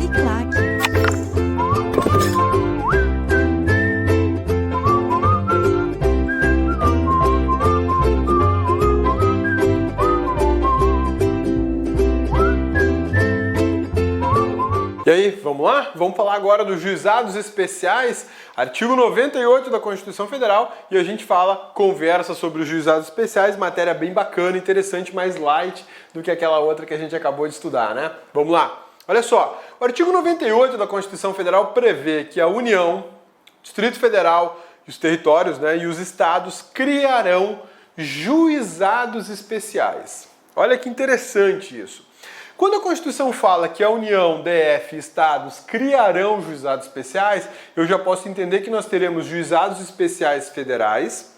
Uniclac. E aí, vamos lá? Vamos falar agora dos juizados especiais, artigo 98 da Constituição Federal, e a gente conversa sobre os juizados especiais, matéria bem bacana, interessante, mais light do que aquela outra que a gente acabou de estudar, né? Vamos lá. Olha só, o artigo 98 da Constituição Federal prevê que a União, o Distrito Federal, os territórios, né, e os estados criarão juizados especiais. Olha que interessante isso. Quando a Constituição fala que a União, DF e Estados criarão juizados especiais, eu já posso entender que nós teremos juizados especiais federais,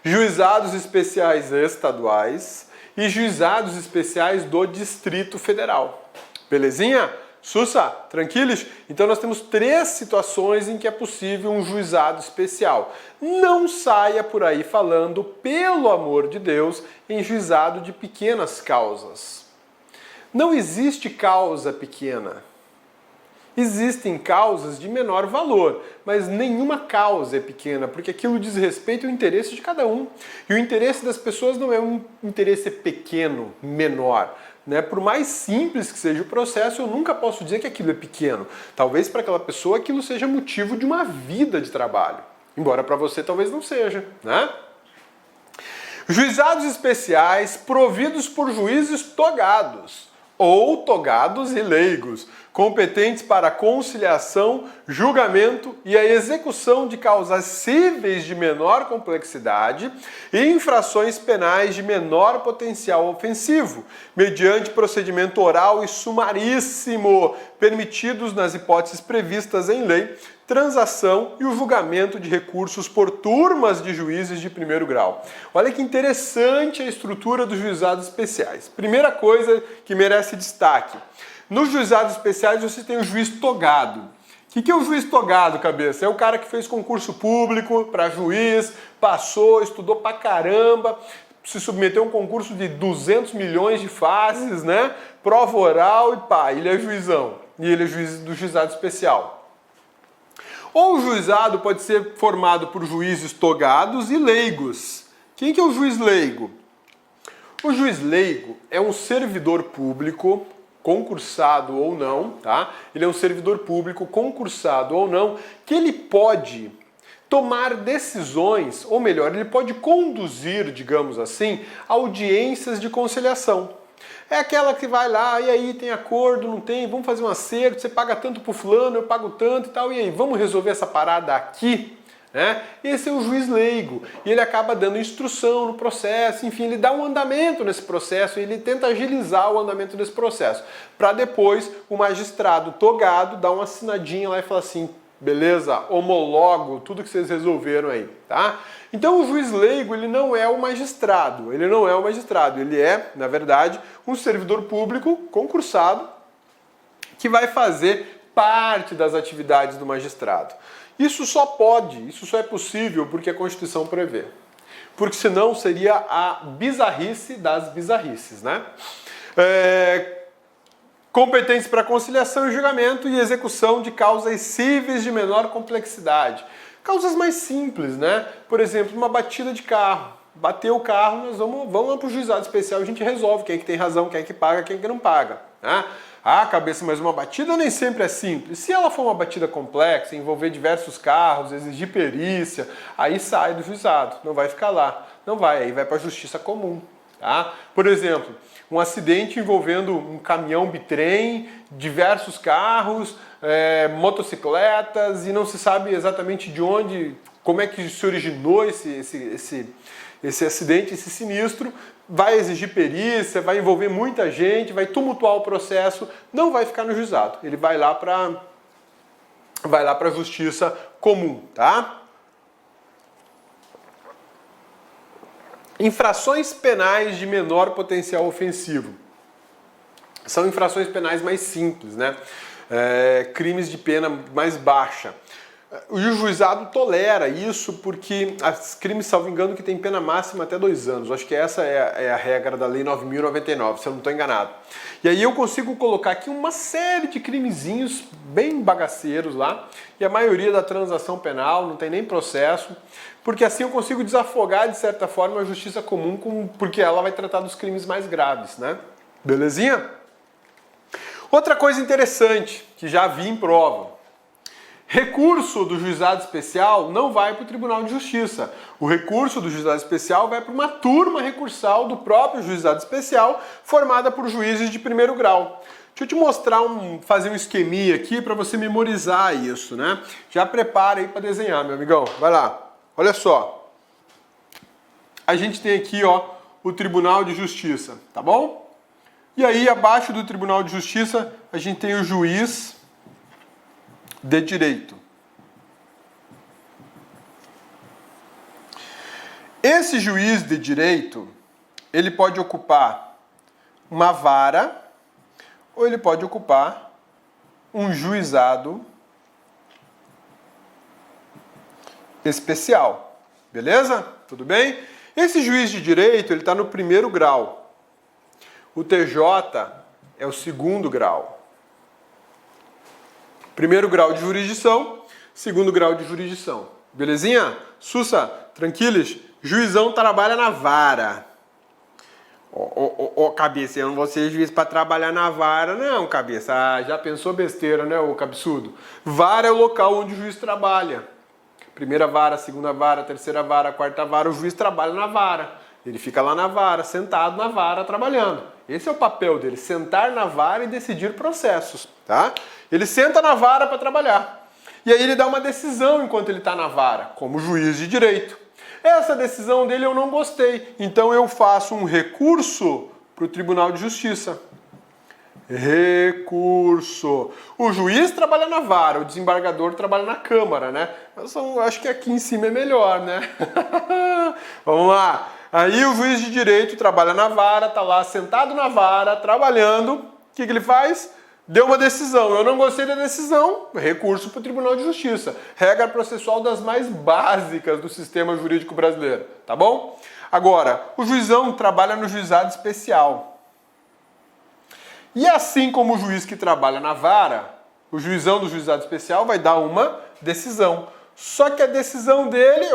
juizados especiais estaduais e juizados especiais do Distrito Federal. Belezinha? Sussa? Tranquilos? Então nós temos 3 situações em que é possível um juizado especial. Não saia por aí falando, pelo amor de Deus, em juizado de pequenas causas. Não existe causa pequena. Existem causas de menor valor, mas nenhuma causa é pequena, porque aquilo diz respeito ao interesse de cada um. E o interesse das pessoas não é um interesse pequeno, menor. Né? Por mais simples que seja o processo, eu nunca posso dizer que aquilo é pequeno. Talvez para aquela pessoa aquilo seja motivo de uma vida de trabalho. Embora para você talvez não seja, né? Juizados especiais providos por juízes togados ou togados e leigos, competentes para conciliação, julgamento e a execução de causas cíveis de menor complexidade e infrações penais de menor potencial ofensivo, mediante procedimento oral e sumaríssimo, permitidos nas hipóteses previstas em lei, transação e o julgamento de recursos por turmas de juízes de primeiro grau. Olha que interessante a estrutura dos juizados especiais. Primeira coisa que merece destaque. Nos juizados especiais você tem o juiz togado. O que é o juiz togado, cabeça? É o cara que fez concurso público para juiz, passou, estudou pra caramba, se submeteu a um concurso de 200 milhões de fases, né? Prova oral e pá, ele é juizão. E ele é juiz do juizado especial. Ou o juizado pode ser formado por juízes togados e leigos. Quem que é o juiz leigo? O juiz leigo é um servidor público, concursado ou não, tá? Ele é um servidor público, concursado ou não, que ele pode tomar decisões, ou melhor, ele pode conduzir, digamos assim, audiências de conciliação. É aquela que vai lá, e aí tem acordo, não tem, vamos fazer um acerto, você paga tanto pro fulano, eu pago tanto e tal, e aí, vamos resolver essa parada aqui? Né? Esse é o juiz leigo, e ele acaba dando instrução no processo, enfim, ele dá um andamento nesse processo, ele tenta agilizar o andamento desse processo, para depois o magistrado togado dar uma assinadinha lá e falar assim, beleza, homologo tudo que vocês resolveram aí, tá? Então o juiz leigo, ele não é o magistrado, ele é, na verdade, um servidor público concursado que vai fazer parte das atividades do magistrado. Isso só é possível porque a Constituição prevê. Porque senão seria a bizarrice das bizarrices, né? Competentes para conciliação e julgamento e execução de causas cíveis de menor complexidade. Causas mais simples, né? Por exemplo, uma batida de carro. Bateu o carro, nós vamos lá para o juizado especial, a gente resolve quem é que tem razão, quem é que paga, quem é que não paga. Né? Ah, cabeça, mas uma batida nem sempre é simples. Se ela for uma batida complexa, envolver diversos carros, exigir perícia, aí sai do juizado, não vai ficar lá. Não vai, aí vai para a justiça comum. Tá? Por exemplo, um acidente envolvendo um caminhão bitrem, diversos carros, motocicletas, e não se sabe exatamente de onde, como é que se originou esse acidente, esse sinistro, vai exigir perícia, vai envolver muita gente, vai tumultuar o processo, não vai ficar no juizado, ele vai lá para a justiça comum, tá? Infrações penais de menor potencial ofensivo. São infrações penais mais simples, né? Crimes de pena mais baixa. E o juizado tolera isso porque os crimes, salvo engano, que tem pena máxima até 2 anos. Acho que essa é a regra da Lei 9.099, se eu não estou enganado. E aí eu consigo colocar aqui uma série de crimezinhos bem bagaceiros lá, e a maioria da transação penal, não tem nem processo, porque assim eu consigo desafogar, de certa forma, a justiça comum, porque ela vai tratar dos crimes mais graves, né? Belezinha? Outra coisa interessante, que já vi em prova. Recurso do juizado especial não vai para o Tribunal de Justiça. O recurso do juizado especial vai para uma turma recursal do próprio juizado especial, formada por juízes de primeiro grau. Deixa eu te mostrar, fazer um esqueminha aqui para você memorizar isso, né? Já prepara aí para desenhar, meu amigão. Vai lá. Olha só. A gente tem aqui, ó, o Tribunal de Justiça, tá bom? E aí, abaixo do Tribunal de Justiça, a gente tem o juiz de direito. Esse juiz de direito, ele pode ocupar uma vara ou ele pode ocupar um juizado especial. Beleza? Tudo bem? Esse juiz de direito, ele está no primeiro grau. O TJ é o segundo grau. Primeiro grau de jurisdição, segundo grau de jurisdição. Belezinha? Sussa, tranquilos? Juizão trabalha na vara. Cabeça, eu não vou ser juiz para trabalhar na vara, não, cabeça. Ah, já pensou besteira, né, ô cabeçudo? Vara é o local onde o juiz trabalha. Primeira vara, segunda vara, terceira vara, quarta vara, o juiz trabalha na vara. Ele fica lá na vara, sentado na vara, trabalhando. Esse é o papel dele, sentar na vara e decidir processos, tá? Ele senta na vara para trabalhar. E aí ele dá uma decisão enquanto ele está na vara, como juiz de direito. Essa decisão dele eu não gostei, então eu faço um recurso para o Tribunal de Justiça. Recurso. O juiz trabalha na vara, o desembargador trabalha na Câmara, né? Eu acho que aqui em cima é melhor, né? Vamos lá. Aí o juiz de direito trabalha na vara, tá lá sentado na vara, trabalhando. O que ele faz? Deu uma decisão. Eu não gostei da decisão, recurso para o Tribunal de Justiça. Regra processual das mais básicas do sistema jurídico brasileiro, tá bom? Agora, o juizão trabalha no juizado especial. E assim como o juiz que trabalha na vara, o juizão do juizado especial vai dar uma decisão. Só que a decisão dele,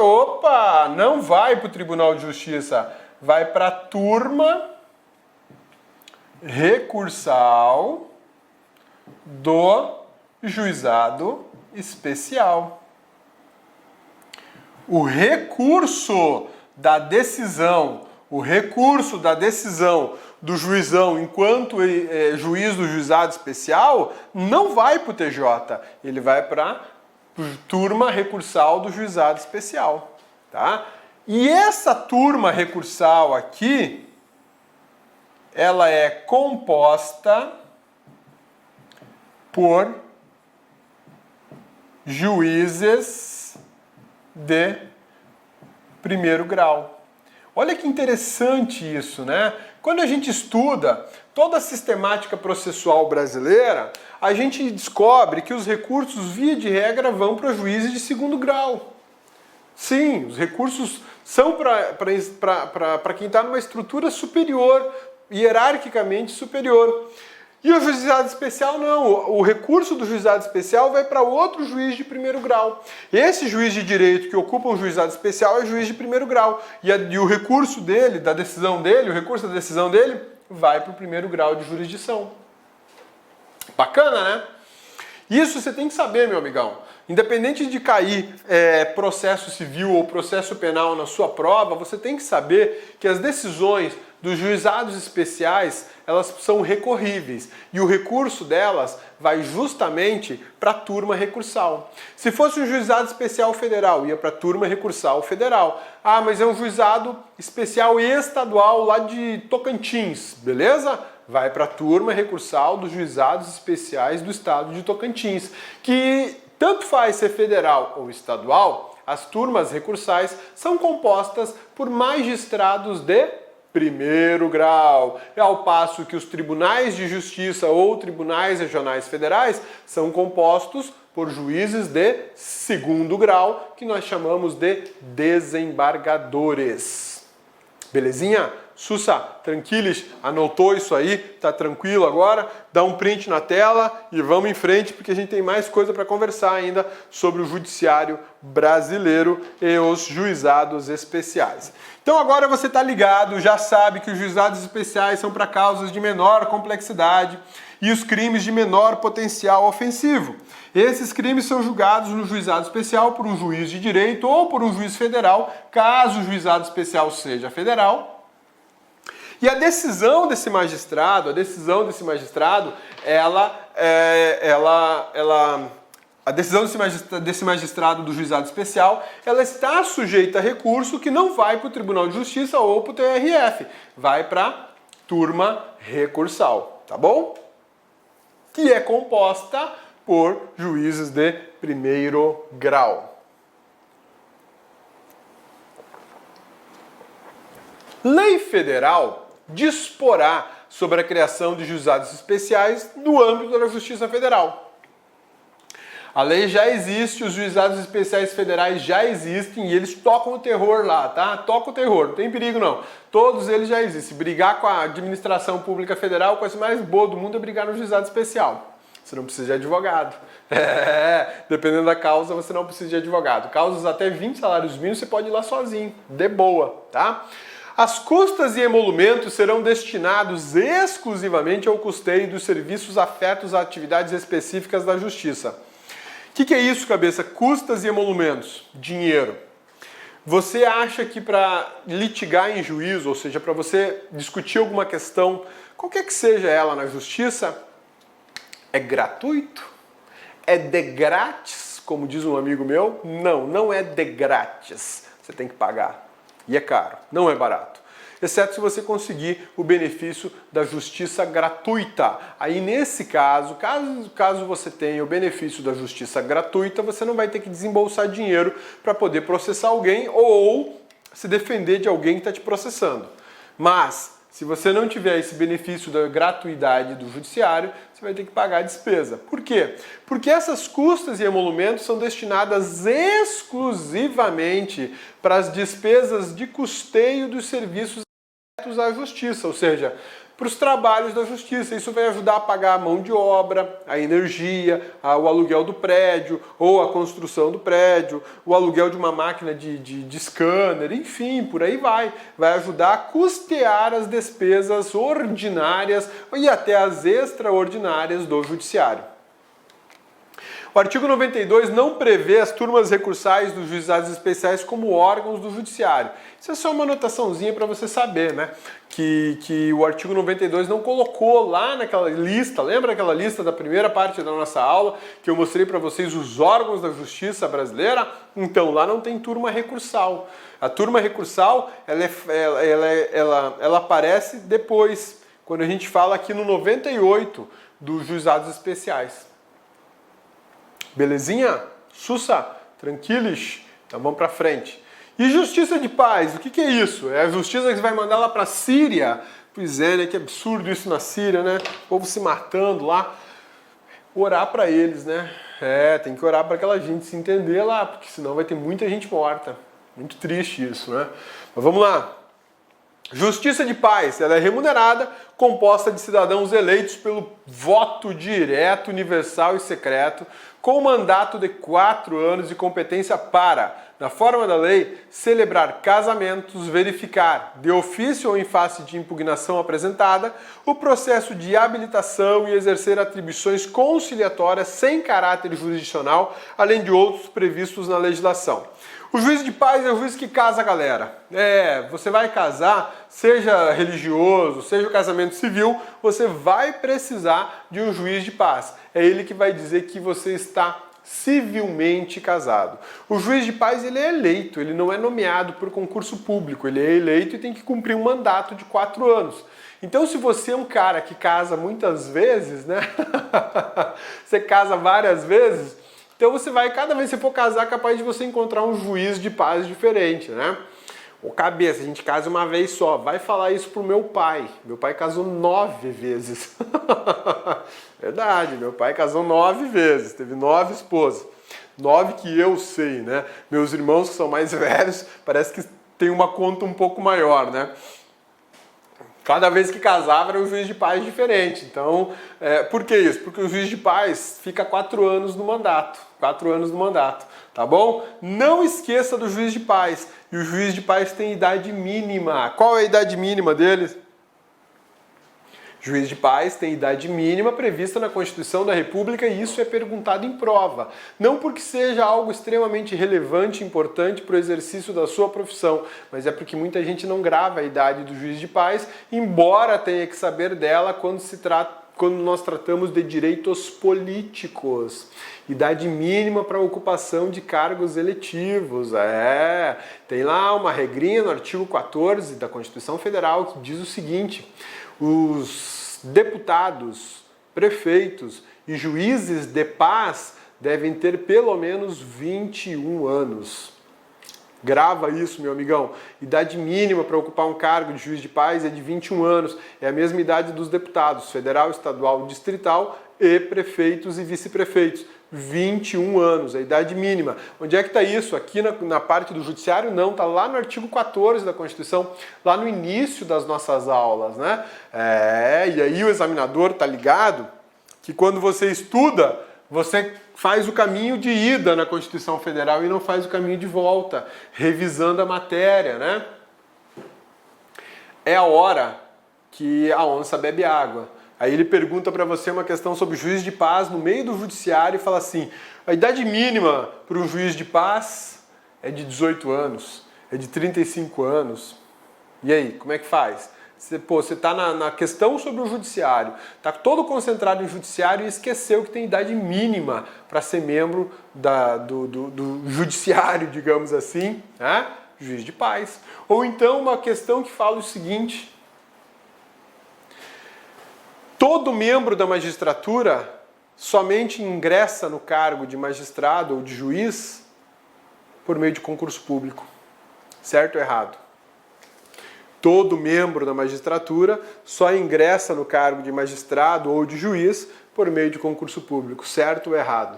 não vai para o Tribunal de Justiça, vai para a turma recursal do juizado especial. O recurso da decisão do juizão enquanto juiz do juizado especial não vai para o TJ, ele vai para turma recursal do juizado especial, tá? E essa turma recursal aqui, ela é composta por juízes de primeiro grau. Olha que interessante isso, né? Quando a gente estuda toda a sistemática processual brasileira, a gente descobre que os recursos, via de regra, vão para juízes de segundo grau. Sim, os recursos são para quem está numa estrutura superior, hierarquicamente superior. E o juizado especial não, o recurso do juizado especial vai para outro juiz de primeiro grau. Esse juiz de direito que ocupa um juizado especial é juiz de primeiro grau. E o recurso dele, da decisão dele, o recurso da decisão dele, vai para o primeiro grau de jurisdição. Bacana, né? Isso você tem que saber, meu amigão. Independente de cair processo civil ou processo penal na sua prova, você tem que saber que as decisões dos juizados especiais, elas são recorríveis. E o recurso delas vai justamente para a turma recursal. Se fosse um juizado especial federal, ia para a turma recursal federal. Ah, mas é um juizado especial estadual lá de Tocantins, beleza? Vai para a turma recursal dos juizados especiais do estado de Tocantins, que tanto faz ser federal ou estadual, as turmas recursais são compostas por magistrados de primeiro grau, ao passo que os tribunais de justiça ou tribunais regionais federais são compostos por juízes de segundo grau, que nós chamamos de desembargadores. Belezinha? Sussa, tranquilos? Anotou isso aí? Tá tranquilo agora? Dá um print na tela e vamos em frente, porque a gente tem mais coisa para conversar ainda sobre o judiciário brasileiro e os juizados especiais. Então agora você está ligado, já sabe que os juizados especiais são para causas de menor complexidade e os crimes de menor potencial ofensivo. Esses crimes são julgados no juizado especial por um juiz de direito ou por um juiz federal, caso o juizado especial seja federal. E a decisão desse magistrado, a decisão desse magistrado do juizado especial, ela está sujeita a recurso que não vai para o Tribunal de Justiça ou para o TRF, vai para a turma recursal, tá bom? Que é composta por juízes de primeiro grau. Lei federal disporá sobre a criação de juizados especiais no âmbito da Justiça Federal. A lei já existe, os juizados especiais federais já existem e eles tocam o terror lá, tá? Toca o terror, não tem perigo não. Todos eles já existem. Brigar com a administração pública federal, a coisa mais boa do mundo é brigar no juizado especial. Você não precisa de advogado. Dependendo da causa, você não precisa de advogado. Causas até 20 salários mínimos, você pode ir lá sozinho, de boa, tá? As custas e emolumentos serão destinados exclusivamente ao custeio dos serviços afetos a atividades específicas da Justiça. O que é isso, cabeça? Custas e emolumentos. Dinheiro. Você acha que para litigar em juízo, ou seja, para você discutir alguma questão, qualquer que seja ela na Justiça, é gratuito? É de grátis, como diz um amigo meu? Não, não é de grátis. Você tem que pagar. E é caro, não é barato. Exceto se você conseguir o benefício da justiça gratuita. Aí nesse caso, caso você tenha o benefício da justiça gratuita, você não vai ter que desembolsar dinheiro para poder processar alguém ou se defender de alguém que está te processando. Mas se você não tiver esse benefício da gratuidade do judiciário, você vai ter que pagar a despesa. Por quê? Porque essas custas e emolumentos são destinadas exclusivamente para as despesas de custeio dos serviços à justiça, ou seja, para os trabalhos da justiça. Isso vai ajudar a pagar a mão de obra, a energia, o aluguel do prédio, ou a construção do prédio, o aluguel de uma máquina de scanner, enfim, por aí vai. Vai ajudar a custear as despesas ordinárias e até as extraordinárias do judiciário. O artigo 92 não prevê as turmas recursais dos juizados especiais como órgãos do judiciário. Isso é só uma anotaçãozinha para você saber, né? Que o artigo 92 não colocou lá naquela lista, lembra aquela lista da primeira parte da nossa aula, que eu mostrei para vocês os órgãos da justiça brasileira? Então, lá não tem turma recursal. A turma recursal, ela aparece depois, quando a gente fala aqui no 98 dos juizados especiais. Belezinha? Sussa? Tranquilos? Então vamos para frente. E justiça de paz, o que é isso? É a justiça que você vai mandar lá para a Síria? Pois é, né? Que absurdo isso na Síria, né? O povo se matando lá. Orar para eles, né? Tem que orar para aquela gente se entender lá, porque senão vai ter muita gente morta. Muito triste isso, né? Mas vamos lá. Justiça de paz, ela é remunerada, composta de cidadãos eleitos pelo voto direto, universal e secreto, com mandato de 4 anos de competência para, na forma da lei, celebrar casamentos, verificar, de ofício ou em face de impugnação apresentada, o processo de habilitação e exercer atribuições conciliatórias sem caráter jurisdicional, além de outros previstos na legislação. O juiz de paz é o juiz que casa a galera. Você vai casar, seja religioso, seja o casamento civil, você vai precisar de um juiz de paz. É ele que vai dizer que você está civilmente casado. O juiz de paz, ele é eleito, ele não é nomeado por concurso público, ele é eleito e tem que cumprir um mandato de 4 anos. Então, se você é um cara que casa muitas vezes, né? Você casa várias vezes, então você vai, cada vez que você for casar, capaz de você encontrar um juiz de paz diferente, né? Ô cabeça, a gente casa uma vez só. Vai falar isso pro meu pai. Meu pai casou 9 vezes. Verdade, meu pai casou 9 vezes. Teve 9 esposas. 9 que eu sei, né? Meus irmãos que são mais velhos, parece que tem uma conta um pouco maior, né? Cada vez que casava era um juiz de paz diferente. Então, por que isso? Porque o juiz de paz fica 4 anos no mandato. 4 anos no mandato, tá bom? Não esqueça do juiz de paz. E o juiz de paz tem idade mínima. Qual é a idade mínima deles? Juiz de paz tem idade mínima prevista na Constituição da República e isso é perguntado em prova. Não porque seja algo extremamente relevante e importante para o exercício da sua profissão, mas é porque muita gente não grava a idade do juiz de paz, embora tenha que saber dela quando nós tratamos de direitos políticos. Idade mínima para ocupação de cargos eletivos. Tem lá uma regrinha no artigo 14 da Constituição Federal que diz o seguinte: os deputados, prefeitos e juízes de paz devem ter pelo menos 21 anos. Grava isso, meu amigão. Idade mínima para ocupar um cargo de juiz de paz é de 21 anos. É a mesma idade dos deputados federal, estadual, distrital e prefeitos e vice-prefeitos. 21 anos, a idade mínima. Onde é que está isso? Aqui na parte do judiciário? Não, está lá no artigo 14 da Constituição, lá no início das nossas aulas, né? E aí o examinador está ligado que quando você estuda, você faz o caminho de ida na Constituição Federal e não faz o caminho de volta, revisando a matéria, né? É a hora que a onça bebe água. Aí ele pergunta para você uma questão sobre juiz de paz no meio do judiciário e fala assim: a idade mínima para um juiz de paz é de 18 anos, é de 35 anos. E aí, como é que faz? Você está na questão sobre o judiciário, está todo concentrado em judiciário e esqueceu que tem idade mínima para ser membro do judiciário, digamos assim, né? Juiz de paz. Ou então uma questão que fala o seguinte: todo membro da magistratura somente ingressa no cargo de magistrado ou de juiz por meio de concurso público. Certo ou errado? Todo membro da magistratura só ingressa no cargo de magistrado ou de juiz por meio de concurso público. Certo ou errado?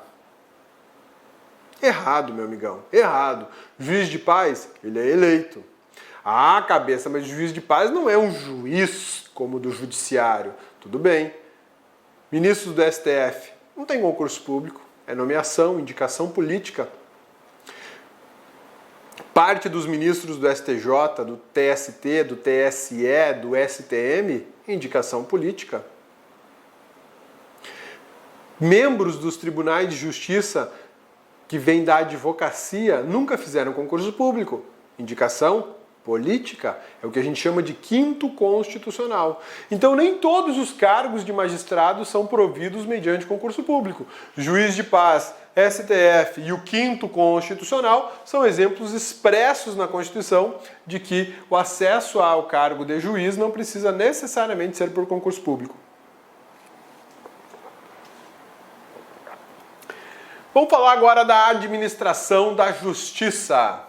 Errado, meu amigão. Errado. Juiz de paz, ele é eleito. Ah, cabeça, mas o juiz de paz não é um juiz como o do judiciário. Tudo bem. Ministros do STF, não tem concurso público. É nomeação, indicação política. Parte dos ministros do STJ, do TST, do TSE, do STM, indicação política. Membros dos tribunais de justiça que vêm da advocacia nunca fizeram concurso público. Indicação política é o que a gente chama de quinto constitucional. Então nem todos os cargos de magistrado são providos mediante concurso público. Juiz de paz, STF e o quinto constitucional são exemplos expressos na Constituição de que o acesso ao cargo de juiz não precisa necessariamente ser por concurso público. Vamos falar agora da administração da justiça.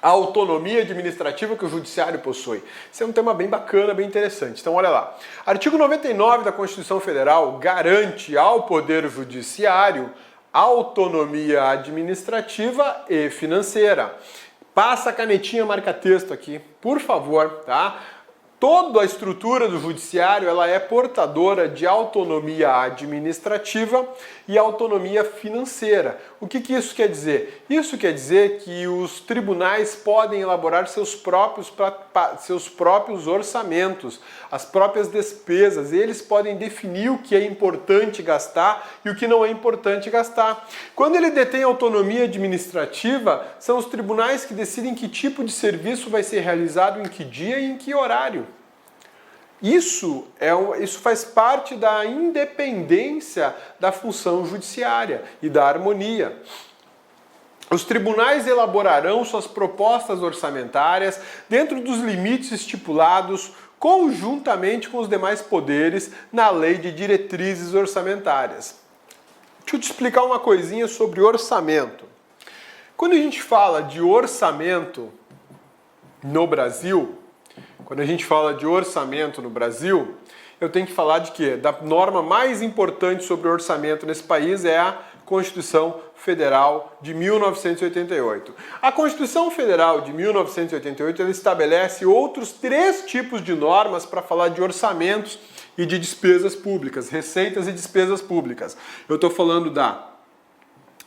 A autonomia administrativa que o judiciário possui. Esse é um tema bem bacana, bem interessante. Então, olha lá. Artigo 99 da Constituição Federal garante ao Poder Judiciário autonomia administrativa e financeira. Passa a canetinha marca-texto aqui, por favor, tá? Toda a estrutura do judiciário ela é portadora de autonomia administrativa e autonomia financeira. O que isso quer dizer? Isso quer dizer que os tribunais podem elaborar seus próprios orçamentos, as próprias despesas. Eles podem definir o que é importante gastar e o que não é importante gastar. Quando ele detém autonomia administrativa, são os tribunais que decidem que tipo de serviço vai ser realizado em que dia e em que horário. Isso faz parte da independência da função judiciária e da harmonia. Os tribunais elaborarão suas propostas orçamentárias dentro dos limites estipulados conjuntamente com os demais poderes na Lei de Diretrizes Orçamentárias. Deixa eu te explicar uma coisinha sobre orçamento. Quando a gente fala de orçamento, no Brasil, quando a gente fala de orçamento no Brasil, eu tenho que falar de quê? Da norma mais importante sobre orçamento nesse país é a Constituição Federal de 1988. A Constituição Federal de 1988 ela estabelece outros 3 tipos de normas para falar de orçamentos e de despesas públicas, receitas e despesas públicas. Eu estou falando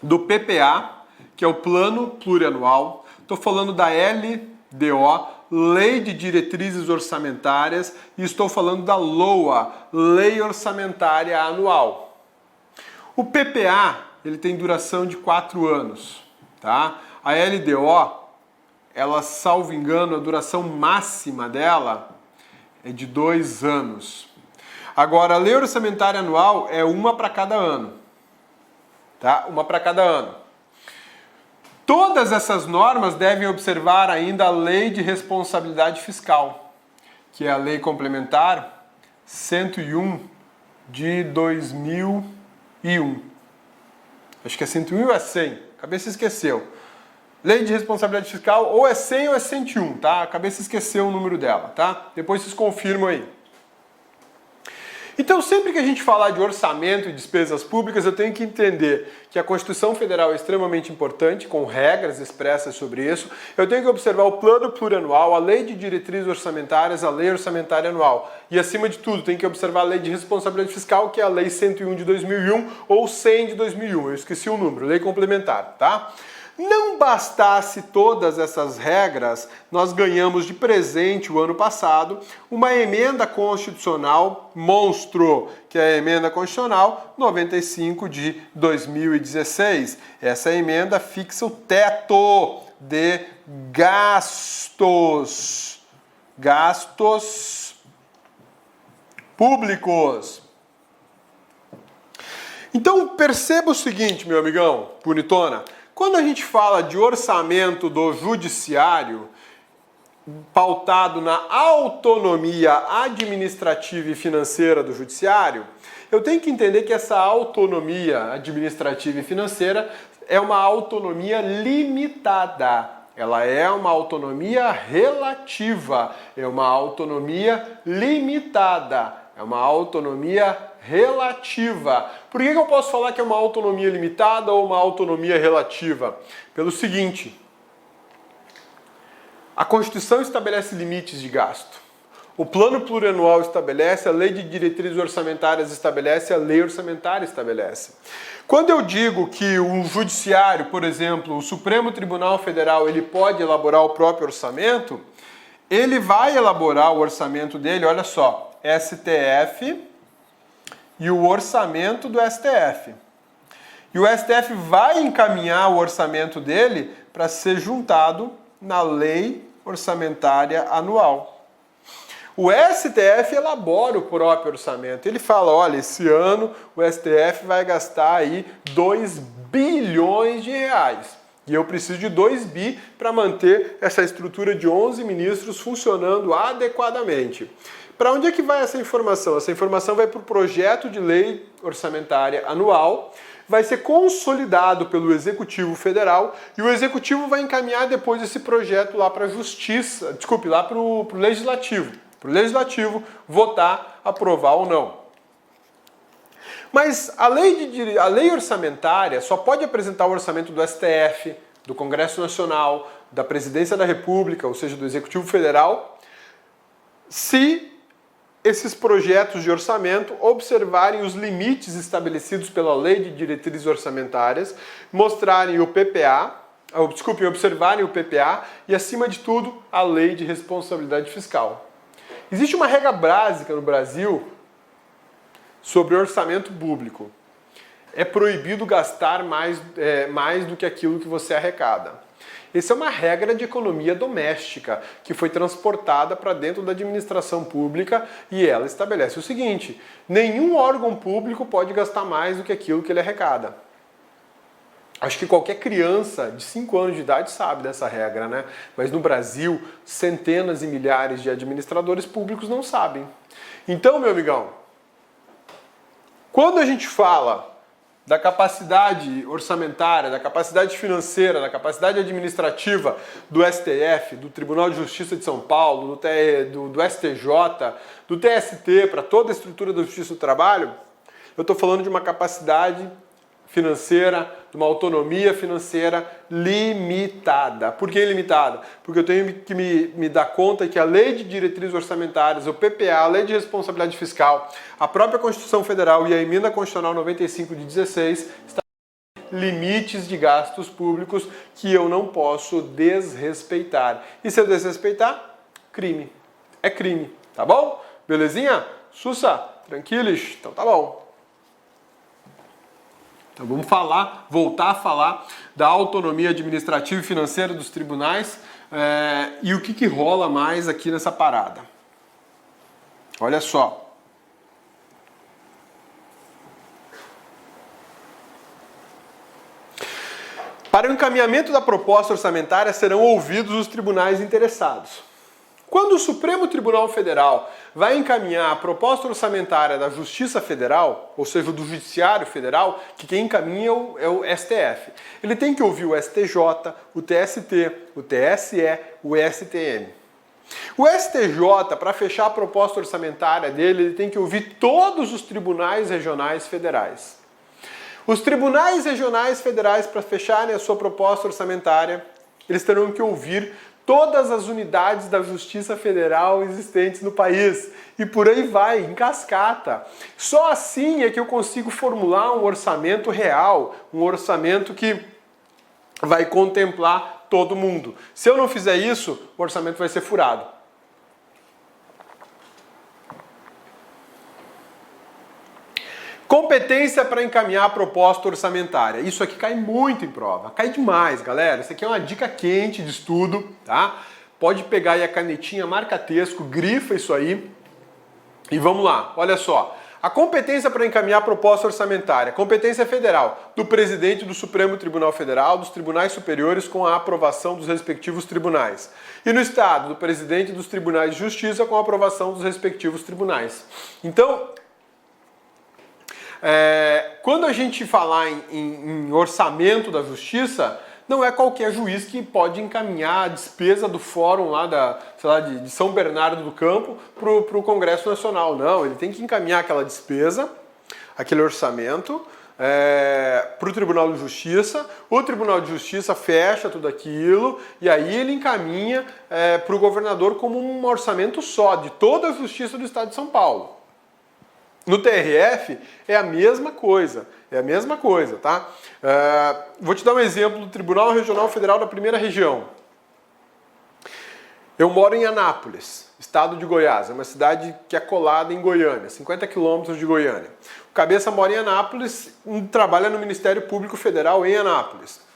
do PPA, que é o Plano Plurianual, estou falando da LDO, Lei de Diretrizes Orçamentárias, e estou falando da LOA, Lei Orçamentária Anual. O PPA, ele tem duração de 4 anos, tá? A LDO, ela, salvo engano, a duração máxima dela é de 2 anos. Agora, a Lei Orçamentária Anual é uma para cada ano, tá? Uma para cada ano. Todas essas normas devem observar ainda a Lei de Responsabilidade Fiscal, que é a Lei Complementar 101 de 2001. Acho que é 101 ou é 100? A cabeça esqueceu. Lei de Responsabilidade Fiscal ou é 100 ou é 101, tá? A cabeça esqueceu o número dela, tá? Depois vocês confirmam aí. Então, sempre que a gente falar de orçamento e despesas públicas, eu tenho que entender que a Constituição Federal é extremamente importante, com regras expressas sobre isso. Eu tenho que observar o Plano Plurianual, a Lei de Diretrizes Orçamentárias, a Lei Orçamentária Anual. E, acima de tudo, tenho que observar a Lei de Responsabilidade Fiscal, que é a Lei 101 de 2001 ou 100 de 2001. Eu esqueci o número, Lei Complementar, tá? Não bastasse todas essas regras, nós ganhamos de presente o ano passado uma emenda constitucional monstro, que é a Emenda Constitucional 95 de 2016. Essa emenda fixa o teto de gastos públicos. Então perceba o seguinte, meu amigão, bonitona. Quando a gente fala de orçamento do judiciário, pautado na autonomia administrativa e financeira do judiciário, eu tenho que entender que essa autonomia administrativa e financeira é uma autonomia limitada. Ela é uma autonomia relativa, é uma autonomia limitada, é uma autonomia relativa. Por que eu posso falar que é uma autonomia limitada ou uma autonomia relativa? Pelo seguinte, a Constituição estabelece limites de gasto. O Plano Plurianual estabelece, a Lei de Diretrizes Orçamentárias estabelece, a Lei Orçamentária estabelece. Quando eu digo que um judiciário, por exemplo, o Supremo Tribunal Federal, ele pode elaborar o próprio orçamento, ele vai elaborar o orçamento dele, olha só, STF e o orçamento do STF. E o STF vai encaminhar o orçamento dele para ser juntado na Lei Orçamentária Anual. O STF elabora o próprio orçamento. Ele fala, olha, esse ano o STF vai gastar aí 2 bilhões de reais. E eu preciso de 2 bi para manter essa estrutura de 11 ministros funcionando adequadamente. Para onde é que vai essa informação? Essa informação vai para o projeto de lei orçamentária anual, vai ser consolidado pelo Executivo Federal e o Executivo vai encaminhar depois esse projeto lá para a Justiça, lá para o Legislativo. Para o Legislativo votar, aprovar ou não. Mas a lei orçamentária só pode apresentar o orçamento do STF, do Congresso Nacional, da Presidência da República, ou seja, do Executivo Federal, se esses projetos de orçamento observarem os limites estabelecidos pela Lei de Diretrizes Orçamentárias, mostrarem o PPA, observarem o PPA e, acima de tudo, a Lei de Responsabilidade Fiscal. Existe uma regra básica no Brasil sobre orçamento público. É proibido gastar mais do que aquilo que você arrecada. Essa é uma regra de economia doméstica que foi transportada para dentro da administração pública e ela estabelece o seguinte: nenhum órgão público pode gastar mais do que aquilo que ele arrecada. Acho que qualquer criança de 5 anos de idade sabe dessa regra, né? Mas no Brasil, centenas e milhares de administradores públicos não sabem. Então, meu amigão, quando a gente fala da capacidade orçamentária, da capacidade financeira, da capacidade administrativa do STF, do Tribunal de Justiça de São Paulo, do STJ, do TST, para toda a estrutura da Justiça do Trabalho, eu estou falando de uma capacidade financeira, de uma autonomia financeira limitada. Por que limitada? Porque eu tenho que me dar conta que a Lei de Diretrizes Orçamentárias, o PPA, a Lei de Responsabilidade Fiscal, a própria Constituição Federal e a Emenda Constitucional 95 de 16 limites de gastos públicos que eu não posso desrespeitar. E se eu desrespeitar, crime. É crime, tá bom? Belezinha? Sussa? Tranquilos? Então tá bom. Então vamos voltar a falar da autonomia administrativa e financeira dos tribunais e o que rola mais aqui nessa parada. Olha só. Para o encaminhamento da proposta orçamentária serão ouvidos os tribunais interessados. Quando o Supremo Tribunal Federal vai encaminhar a proposta orçamentária da Justiça Federal, ou seja, do Judiciário Federal, que quem encaminha é o STF, ele tem que ouvir o STJ, o TST, o TSE, o STM. O STJ, para fechar a proposta orçamentária dele, ele tem que ouvir todos os tribunais regionais federais. Os tribunais regionais federais, para fecharem a sua proposta orçamentária, eles terão que ouvir todas as unidades da Justiça Federal existentes no país. E por aí vai, em cascata. Só assim é que eu consigo formular um orçamento real, um orçamento que vai contemplar todo mundo. Se eu não fizer isso, o orçamento vai ser furado. Competência para encaminhar a proposta orçamentária. Isso aqui cai muito em prova. Cai demais, galera. Isso aqui é uma dica quente de estudo, tá? Pode pegar aí a canetinha marca-texto, grifa isso aí. E vamos lá, olha só. A competência para encaminhar a proposta orçamentária. Competência federal do presidente do Supremo Tribunal Federal, dos tribunais superiores com a aprovação dos respectivos tribunais. E no estado, do presidente dos tribunais de justiça com a aprovação dos respectivos tribunais. Então, quando a gente falar em orçamento da justiça, não é qualquer juiz que pode encaminhar a despesa do fórum lá de São Bernardo do Campo para o Congresso Nacional. Não, ele tem que encaminhar aquela despesa, aquele orçamento, para o Tribunal de Justiça. O Tribunal de Justiça fecha tudo aquilo e aí ele encaminha para o governador como um orçamento só, de toda a Justiça do Estado de São Paulo. No TRF é a mesma coisa, tá? Vou te dar um exemplo do Tribunal Regional Federal da Primeira Região. Eu moro em Anápolis, estado de Goiás, é uma cidade que é colada em Goiânia, 50 quilômetros de Goiânia. O cabeça mora em Anápolis e trabalha no Ministério Público Federal em Anápolis.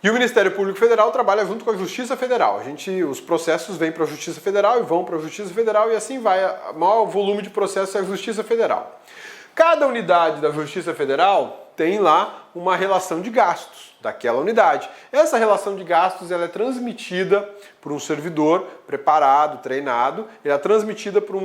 E o Ministério Público Federal trabalha junto com a Justiça Federal. Os processos vêm para a Justiça Federal e vão para a Justiça Federal e assim vai. O maior volume de processos é a Justiça Federal. Cada unidade da Justiça Federal tem lá uma relação de gastos daquela unidade. Essa relação de gastos ela é transmitida por um servidor preparado, treinado, ela é transmitida para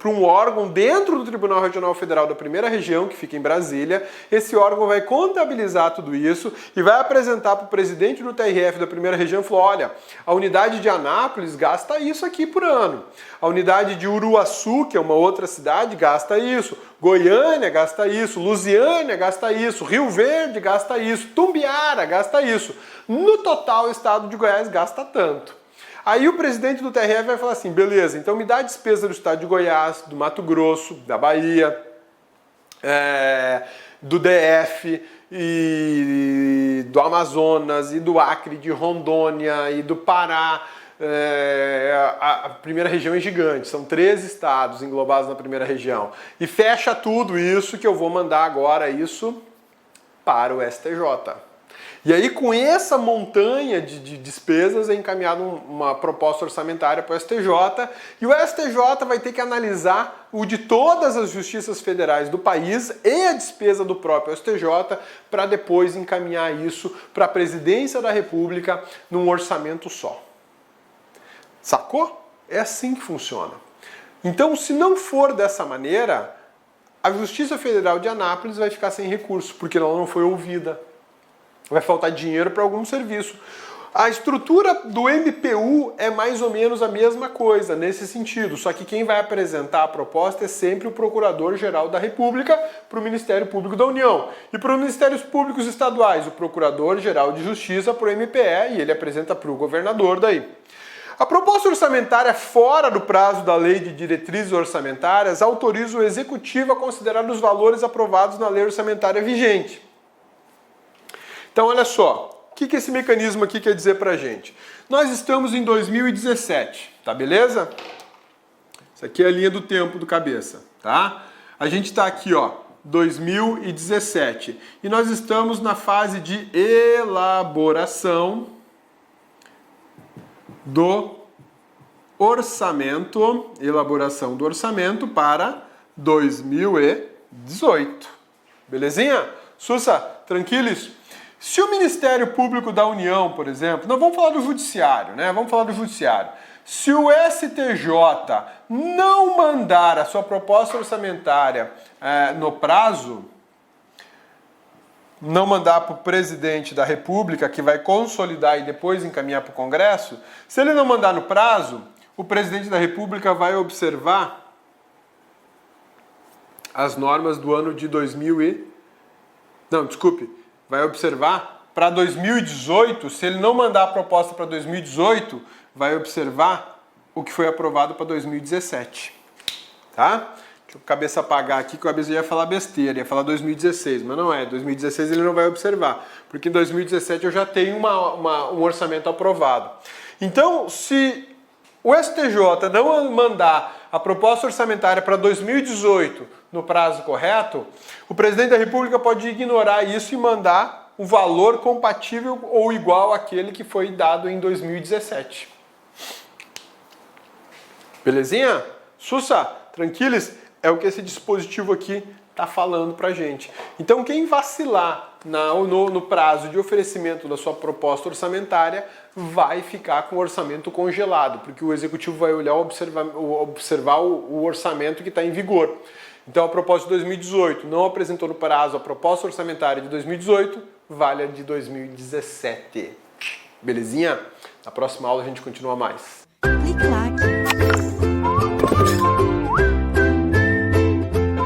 um órgão dentro do Tribunal Regional Federal da Primeira Região, que fica em Brasília. Esse órgão vai contabilizar tudo isso e vai apresentar para o presidente do TRF da Primeira Região e falar, olha, a unidade de Anápolis gasta isso aqui por ano. A unidade de Uruaçu, que é uma outra cidade, gasta isso. Goiânia gasta isso. Lusiânia gasta isso. Rio Verde gasta isso. Tumbiara gasta isso. No total, o estado de Goiás gasta tanto. Aí o presidente do TRF vai falar assim, beleza, então me dá a despesa do estado de Goiás, do Mato Grosso, da Bahia, do DF, e do Amazonas, e do Acre, de Rondônia, e do Pará. A primeira região é gigante, são 13 estados englobados na primeira região. E fecha tudo isso que eu vou mandar agora isso para o STJ. E aí, com essa montanha de despesas, é encaminhada uma proposta orçamentária para o STJ, e o STJ vai ter que analisar o de todas as justiças federais do país e a despesa do próprio STJ, para depois encaminhar isso para a Presidência da República num orçamento só. Sacou? É assim que funciona. Então, se não for dessa maneira, a Justiça Federal de Anápolis vai ficar sem recurso, porque ela não foi ouvida. Vai faltar dinheiro para algum serviço. A estrutura do MPU é mais ou menos a mesma coisa, nesse sentido, só que quem vai apresentar a proposta é sempre o Procurador-Geral da República para o Ministério Público da União. E para os Ministérios Públicos Estaduais, o Procurador-Geral de Justiça para o MPE, e ele apresenta para o governador daí. A proposta orçamentária fora do prazo da Lei de Diretrizes Orçamentárias autoriza o Executivo a considerar os valores aprovados na lei orçamentária vigente. Então, olha só. O que esse mecanismo aqui quer dizer pra gente? Nós estamos em 2017, tá beleza? Isso aqui é a linha do tempo do cabeça, tá? A gente tá aqui, ó, 2017. E nós estamos na fase de elaboração do orçamento, para 2018. Belezinha? Sussa, tranquilos? Se o Ministério Público da União, por exemplo, não vamos falar do Judiciário, né? Vamos falar do Judiciário. Se o STJ não mandar a sua proposta orçamentária no prazo, não mandar para o presidente da República, que vai consolidar e depois encaminhar para o Congresso, se ele não mandar no prazo, o presidente da República vai observar as normas do ano de vai observar para 2018, se ele não mandar a proposta para 2018, vai observar o que foi aprovado para 2017, tá? Deixa eu cabeça apagar aqui, que a cabeça ia falar besteira, ia falar 2016, mas não é, 2016 ele não vai observar, porque em 2017 eu já tenho um orçamento aprovado. Então, se o STJ não mandar a proposta orçamentária para 2018 no prazo correto, o presidente da República pode ignorar isso e mandar um valor compatível ou igual àquele que foi dado em 2017. Belezinha? Sussa, tranquilos? É o que esse dispositivo aqui está falando pra gente. Então, quem vacilar no prazo de oferecimento da sua proposta orçamentária vai ficar com o orçamento congelado, porque o Executivo vai olhar observar o orçamento que está em vigor. Então, a proposta de 2018 não apresentou no prazo a proposta orçamentária de 2018, vale a de 2017. Belezinha? Na próxima aula a gente continua mais. Clique like.